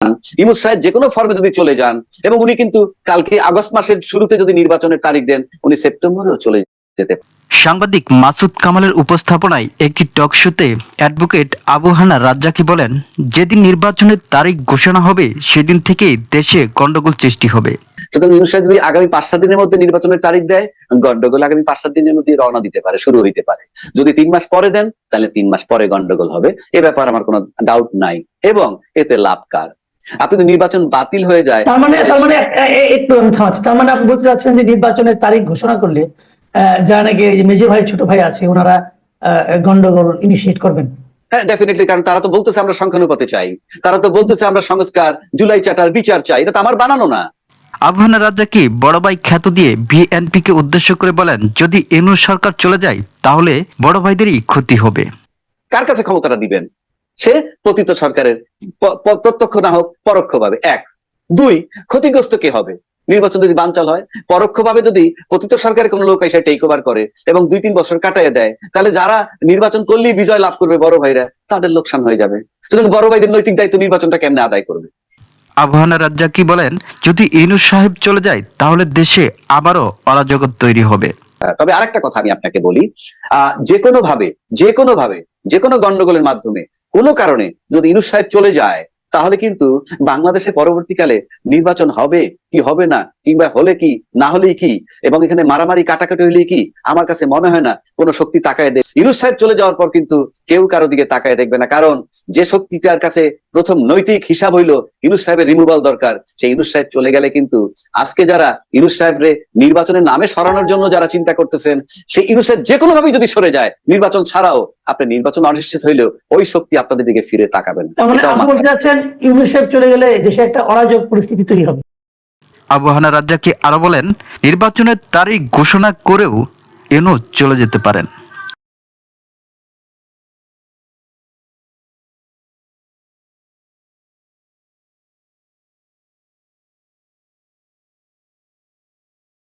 যান, ইউনূস সাহেব যে কোনো ফর্মে যদি চলে যান, এবং উনি কিন্তু কালকে আগস্ট মাসের শুরুতে যদি নির্বাচনের তারিখ দেন, উনি সেপ্টেম্বরেও চলে যেতে পারেন। সাংবাদিক মাসুদ কামালের উপস্থাপনায় একটি টক শোতে অ্যাডভোকেট আবু হানা রাজ্জাকী বলেন, যেদিন নির্বাচনের তারিখ ঘোষণা হবে সেদিন থেকেই দেশে গন্ডগোল সৃষ্টি হবে। সুতরাং ইউনূস সাহেব যদি আগামী ৫-৭ দিনের মধ্যে নির্বাচনের তারিখ দেয়, গন্ডগোল আগামী ৫-৭ দিনের মধ্যে রওনা দিতে পারে, শুরু হইতে পারে। যদি ৩ মাস পরে দেন, তাহলে ৩ মাস পরে গন্ডগোল হবে, এ ব্যাপারে আমার কোনো ডাউট নাই। এবং এতে লাভ কার? আপনি তো নির্বাচন বাতিল হয়ে যায়, তার মানে একটু আমি থামাচ্ছি। তার মানে আপনি বলতে চাচ্ছেন যে নির্বাচনের তারিখ ঘোষণা করলে যারা নাকি মেজে ভাই ছোট ভাই আছে ওনারা গন্ডগোল ইনিশিয়েট করবেন? হ্যাঁ, ডেফিনেটলি। কারণ তারা তো বলতেছে আমরা সংখ্যানুপাতে চাই, তারা তো বলতেছে আমরা সংস্কার, জুলাই চার্টার বিচার চাই। এটা তো আমার বানানো না। আবু হানা রাজ্জাকী বড় ভাই খ্যাত দিয়ে বিএনপিকে উদ্দেশ্য করে বলেন, যদি ইউনূস সরকার চলে যায় তাহলে বড় ভাইদেরই ক্ষতি হবে। কার কাছে ক্ষমতাটা দিবেন? সে পতিত সরকারের প্রত্যক্ষ না হোক পরোক্ষভাবে। ১, ২, ক্ষতিগ্রস্ত কে হবে? নির্বাচন যদি বানচাল হয়, পরোক্ষভাবে যদি পতিত সরকারের কোন লোক এসে টেক ওভার করে এবং ২-৩ বছর কাটাইয়া দেয়, তাহলে যারা নির্বাচন করলেই বিজয় লাভ করবে বড় ভাইরা, তাদের লোকসান হয়ে যাবে। সুতরাং বড় ভাইদের নৈতিক দায়িত্ব নির্বাচনটা কেমনে আদায় করবে? আবু হানা রাজ্জাকী বলেন, যদি ইউনূস সাহেব চলে যায় তাহলে দেশে আবারও অরাজকতা তৈরি হবে। তবে আরেকটা কথা আমি আপনাকে বলি, যে কোনো গন্ডগোলের মাধ্যমে কোনো কারণে যদি ইউনূস সাহেব চলে যায়, তাহলে কিন্তু বাংলাদেশে পরবর্তীকালে নির্বাচন হবে কি হবে না, কিংবা হলে কি না হলেই কি, এবং এখানে মারামারি কাটাকাটি হলেই কি, আমার কাছে মনে হয় না কোনো শক্তি তাকায় দেবে। ইউনূস সাহেব চলে যাওয়ার পর কিন্তু কেউ কারো দিকে তাকায় দেখবে না। কারণ যে শক্তিটার কাছে প্রথম নৈতিক হিসাব হইলো ইউনূস সাহেবের রিমুভাল দরকার, সেই ইউনূস সাহেব চলে গেলে কিন্তু আজকে যারা ইউনূস সাহেবরে নির্বাচনের নামে সরানোর জন্য যারা চিন্তা করতেছেন, সেই ইউনূস সাহেব যে কোনো ভাবেই যদি সরে যায়, নির্বাচন ছাড়াও আপনি নির্বাচন অনিশ্চিত হইলেও ওই শক্তি আপনাদের দিকে ফিরে তাকাবেন। আপনি বলতে চাচ্ছেন ইউনূস সাহেব চলে গেলে দেশে একটা অরাজক পরিস্থিতি তৈরি হবে? আবু হানা রাজ্জাকী আরো বলেন, নির্বাচনের তারিখ ঘোষণা করেও ইউনূস চলে যেতে পারেন।